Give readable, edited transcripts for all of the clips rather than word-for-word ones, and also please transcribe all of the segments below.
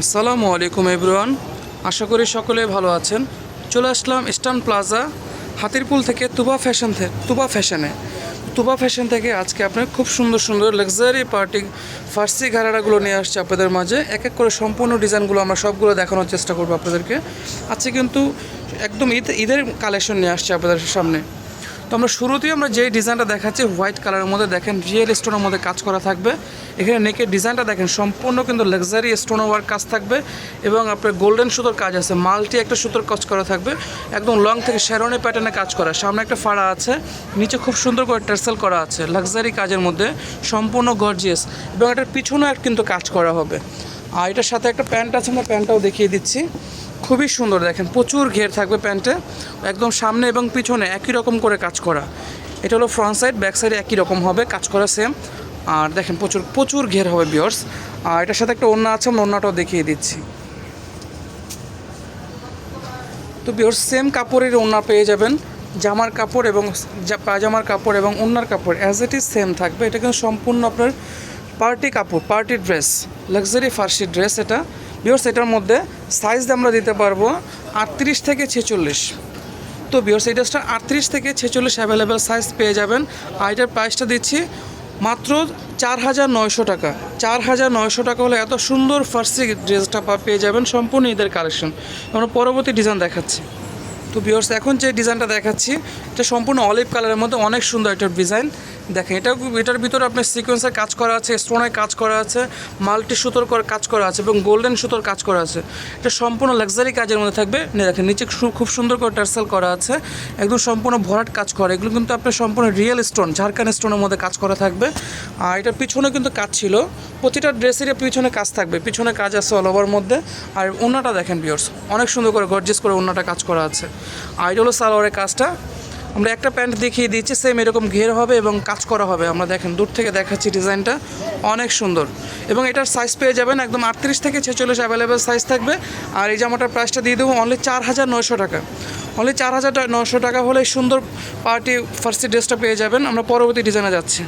আসসালামু আলাইকুম এভরিওয়ান, আশা করি সকলে ভালো আছেন। চলে আসলাম ইস্টার্ন প্লাজা হাতিরপুল থেকে তুবা ফ্যাশন থেকে আজকে আপনার খুব সুন্দর সুন্দর লাক্সারি পার্টি ফার্সি ঘাড়াগুলো নিয়ে আসছে আপনাদের মাঝে। এক এক করে সম্পূর্ণ ডিজাইনগুলো আমরা সবগুলো দেখানোর চেষ্টা করবো আপনাদেরকে। আজকে কিন্তু একদম ঈদের কালেকশন নিয়ে আসছে আপনাদের সামনে। তো আমরা শুরুতেই যেই ডিজাইনটা দেখাচ্ছি হোয়াইট কালারের মধ্যে দেখেন রিয়েল স্টোনের মধ্যে কাজ করা থাকবে। এখানে নেকের ডিজাইনটা দেখেন সম্পূর্ণ কিন্তু লাক্সারি স্টোন ওয়ার্ক কাজ থাকবে এবং আপনার গোল্ডেন সুতোর কাজ আছে, মাল্টি একটা সুতোর কাজ করা থাকবে, একদম লং থেকে শেরওয়ানি প্যাটার্নে কাজ করা। সামনে একটা ফাড়া আছে, নিচে খুব সুন্দর করে টার্সেল করা আছে লাক্সারি কাজের মধ্যে, সম্পূর্ণ গর্জিয়াস। এবং এটার পিছনেও কিন্তু কাজ করা হবে। আর এটার সাথে একটা প্যান্ট আছে, আমরা প্যান্টটাও দেখিয়ে দিচ্ছি। খুবই সুন্দর দেখেন, প্রচুর ঘের থাকবে প্যান্টে, একদম সামনে এবং পিছনে একই রকম করে কাজ করা। এটা হলো ফ্রন্ট সাইড, ব্যাক সাইডে একই রকম হবে কাজ করা সেম। আর দেখেন প্রচুর প্রচুর ঘের হবে ভিউয়ার্স। আর এটার সাথে একটা ওড়না আছে, আমরা ওড়নাটাও দেখিয়ে দিচ্ছি। তো ভিউয়ার্স সেম কাপড়ের ওড়না পেয়ে যাবেন, জামার কাপড় এবং পাজামার কাপড় এবং ওড়নার কাপড় অ্যাজ ইট ইজ সেম থাকবে। এটা কিন্তু সম্পূর্ণ আপনার পার্টি কাপড়, পার্টি ড্রেস, লাক্সারি ফার্সি ড্রেস। এটা ভিউয়ার্স এটার মধ্যে সাইজ আমরা দিতে পারবো 38 থেকে 46। তো ভিউয়ার্স এই ড্রেসটা 38 থেকে 46 অ্যাভেলেবেল সাইজ পেয়ে যাবেন। আর এটার প্রাইসটা দিচ্ছি মাত্র 4,900 টাকা। 4,900 টাকা হলে এত সুন্দর ফার্সি ড্রেসটা পেয়ে যাবেন সম্পূর্ণ ঈদের কালেকশন। আমরা পরবর্তী ডিজাইন দেখাচ্ছি। তো ভিউয়ার্স এখন যে ডিজাইনটা দেখাচ্ছি এটা সম্পূর্ণ অলিভ কালারের মধ্যে, অনেক সুন্দর এটার ডিজাইন। দেখেন এটার ভিতরে আপনার সিকোয়েন্সের কাজ করা আছে, স্টোনের কাজ করা আছে, মাল্টি সুতোর কাজ করা আছে এবং গোল্ডেন সুতোর কাজ করা আছে। এটা সম্পূর্ণ লাক্সারি কাজের মধ্যে থাকবে। দেখেন নিচে খুব সুন্দর করে টার্সেল করা আছে, একদম সম্পূর্ণ ভরাট কাজ করা। এগুলো কিন্তু আপনার সম্পূর্ণ রিয়েল স্টোন, ঝাড়খান্ড স্টোনের মধ্যে কাজ করা থাকবে। আর এটার পিছনে কিন্তু কাজ ছিল, প্রতিটা ড্রেসেরই পিছনে কাজ থাকবে, পিছনে কাজ আছে অল ওভার মধ্যে। আর ওড়নাটা দেখেন ভিউয়ার্স অনেক সুন্দর করে গর্জিয়াস করে ওড়নাটা কাজ করা আছে। আর এটা হলো সালোয়ারের কাজটা। আমরা একটা প্যান্ট দেখিয়ে দিচ্ছি, সেম এরকম ঘের হবে এবং কাজ করা হবে। আমরা দেখেন দূর থেকে দেখাচ্ছি, ডিজাইনটা অনেক সুন্দর। এবং এটার সাইজ পেয়ে যাবেন একদম 38 থেকে 46 অ্যাভেলেবেল সাইজ থাকবে। আর এই জামাটার প্রাইসটা দিয়ে দেবো অনলি 4,900 টাকা। অনলি 4,900 টাকা হলে সুন্দর পার্টি ফার্সি ড্রেসটা পেয়ে যাবেন। আমরা পরবর্তী ডিজাইনে যাচ্ছি।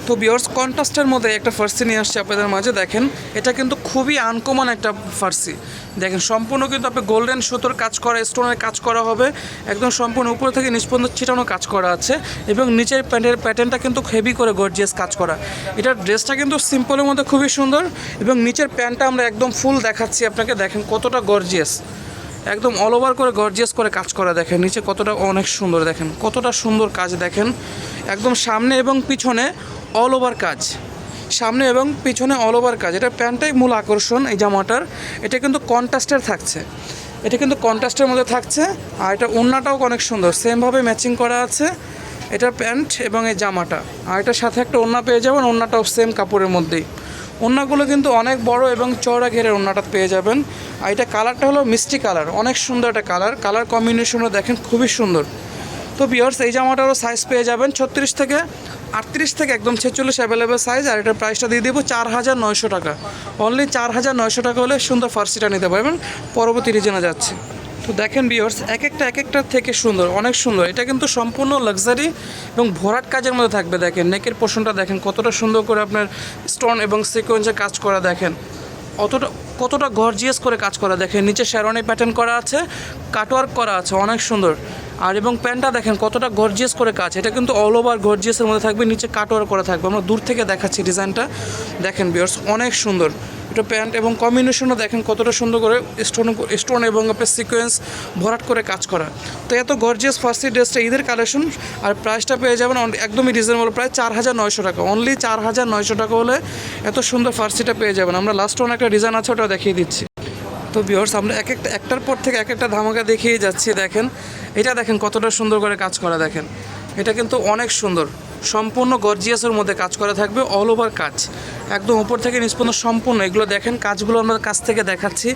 তো ভিউয়ার্স কন্ট্রাস্টের মধ্যে একটা ফার্সি নিয়ে আসছে আপনাদের মাঝে। দেখেন এটা কিন্তু খুবই আনকমন একটা ফার্সি। দেখেন সম্পূর্ণ কিন্তু আপনি গোল্ডেন সুতোর কাজ করা, স্টোনের কাজ করা হবে, একদম সম্পূর্ণ উপর থেকে নিচ পর্যন্ত ছিটানো কাজ করা আছে এবং নিচের প্যান্টের প্যাটার্নটা কিন্তু হেভি করে গর্জিয়াস কাজ করা। এটার ড্রেসটা কিন্তু সিম্পলের মধ্যে খুবই সুন্দর এবং নিচের প্যান্টটা আমরা একদম ফুল দেখাচ্ছি আপনাকে। দেখেন কতটা গর্জিয়াস, একদম অল ওভার করে গর্জিয়াস করে কাজ করা। দেখেন নিচে কতটা অনেক সুন্দর, দেখেন কতটা সুন্দর কাজ। দেখেন একদম সামনে এবং পিছনে অল ওভার কাজ, সামনে এবং পিছনে অল ওভার কাজ। এটা প্যান্টটাই মূল আকর্ষণ এই জামাটার। এটা কিন্তু কন্ট্রাস্টের থাকছে, এটা কিন্তু কন্ট্রাস্টের মধ্যে থাকছে। আর এটা ওড়নাটাও অনেক সুন্দর, সেমভাবে ম্যাচিং করা আছে এটার প্যান্ট এবং এই জামাটা। আর এটার সাথে একটা ওড়না পেয়ে যাবেন, ওড়নাটাও সেম কাপড়ের মধ্যেই। ওড়নাগুলো কিন্তু অনেক বড় এবং চওড়া ঘেরের ওড়নাটা পেয়ে যাবেন। আর এটা কালারটা হলো মিষ্টি কালার, অনেক সুন্দর একটা কালার কম্বিনেশনও দেখেন খুবই সুন্দর। তো ভিউয়ার্স এই জামাটারও সাইজ পেয়ে যাবেন 36 থেকে 38 থেকে একদম 46 অ্যাভেলেবেল সাইজ। আর এটার প্রাইসটা দিয়ে দেবো 4,900 টাকা। অনলি 4,900 টাকা হলে সুন্দর ফার্সিটা নিতে পারবেন। পরবর্তী ডিজাইনে যাচ্ছে। তো দেখেন ভিউয়ার্স এক একটা থেকে সুন্দর, অনেক সুন্দর। এটা কিন্তু সম্পূর্ণ লাক্সারি এবং ভরাট কাজের মধ্যে থাকবে। দেখেন নেকের পোর্শনটা দেখেন কতটা সুন্দর করে আপনার স্টোন এবং সিকোয়েন্সে কাজ করা। দেখেন কতটা গর্জিয়াস করে কাজ করা। দেখেন নিচে শেরওয়ানি প্যাটার্ন করা আছে, কাটওয়ার্ক করা আছে, অনেক সুন্দর। আর এবং প্যান্টটা দেখেন কতটা গর্জিয়াস করে কাজ। এটা কিন্তু অল ওভার গর্জিয়াসের মধ্যে থাকবে, নিচে কাটওয়ার্ক করা থাকবে। আমরা দূর থেকে দেখাচ্ছি ডিজাইনটা, দেখেন ভিউয়ার্স অনেক সুন্দর। এটা প্যান্ট এবং কম্বিনেশনও দেখেন কতটা সুন্দর করে স্টোন এবং আপনার সিকোয়েন্স ভরাট করে কাজ করা। তো এত গর্জিয়াস ফার্সি ড্রেসটা ঈদের কালেকশন। আর প্রাইসটা পেয়ে যাবেন একদমই রিজনেবল প্রায় 4,900 টাকা। অনলি 4,900 টাকা হলে এত সুন্দর ফার্সিটা পেয়ে যাবেন। আমরা লাস্ট একটা ডিজাইন আছে ওটা দেখিয়ে দিচ্ছি। তো ভিউয়ার্স আমরা একটার পর থেকে একটা ধামাকা দেখিয়ে যাচ্ছি। দেখেন এটা দেখেন কতটা সুন্দর করে কাজ করা। দেখেন এটা কিন্তু অনেক সুন্দর, সম্পূর্ণ গর্জিয়াসের মধ্যে কাজ করা থাকবে, অল ওভার কাজ একদম উপর থেকে নিচ পর্যন্ত সম্পূর্ণ। এগুলো দেখেন কাজগুলো আমরা কাছ থেকে দেখাচ্ছি,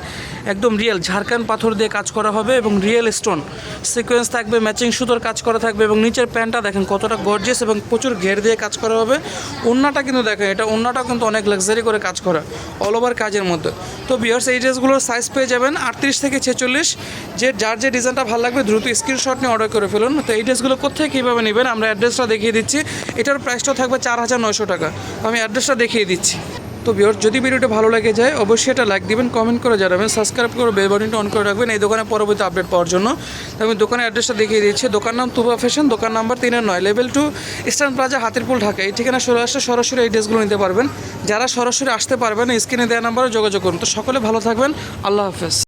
একদম রিয়েল ঝাড়খান্ড পাথর দিয়ে কাজ করা হবে এবং রিয়েল স্টোন সিকোয়েন্স থাকবে, ম্যাচিং সুতোর কাজ করা থাকবে এবং নিচের প্যান্টটা দেখেন কতটা গর্জিয়াস এবং প্রচুর ঘের দিয়ে কাজ করা হবে। ওড়নাটা কিন্তু দেখেন এটা ওড়নাটাও কিন্তু অনেক লাক্সারি করে কাজ করা, অল ওভার কাজের মধ্যে। তো ভিউয়ার্স এই ড্রেসগুলোর সাইজ পেয়ে যাবেন 38 থেকে 46। যার যে ডিজাইনটা ভালো লাগবে দ্রুত স্ক্রিনশট নিয়ে অর্ডার করে ফেলুন। তো এই ড্রেসগুলো কোথায় কীভাবে নেবেন আমরা অ্যাড্রেসটা দেখিয়ে দিচ্ছি। এটার প্রাইসটাও থাকবে 4,900 টাকা। আমি অ্যাড্রেসটা দেখিয়ে দিচ্ছি। তো ভিউয়ার্স যদি ভিডিওটা ভালো লেগে যায় অবশ্যই এটা লাইক দিবেন, কমেন্ট করে জানাবেন, সাবস্ক্রাইব করে বেল বাটনটা অন করে রাখবেন এই দোকানে পরবর্তী আপডেট পাওয়ার জন্য। তো আমি দোকানের অ্যাড্রেসটা দেখিয়ে দিচ্ছি। দোকান নাম তুবা ফ্যাশন, দোকান number 3-9, level 2, Eastern Plaza, Hatirpool, Dhaka. এই ঠিকানা সরাসরি এই ড্রেসগুলো নিতে পারবেন। যারা সরাসরি আসতে পারবেন স্ক্রিনে দেওয়া নাম্বারে যোগাযোগ করুন। তো সকলে ভালো থাকবেন, আল্লাহ হাফেজ।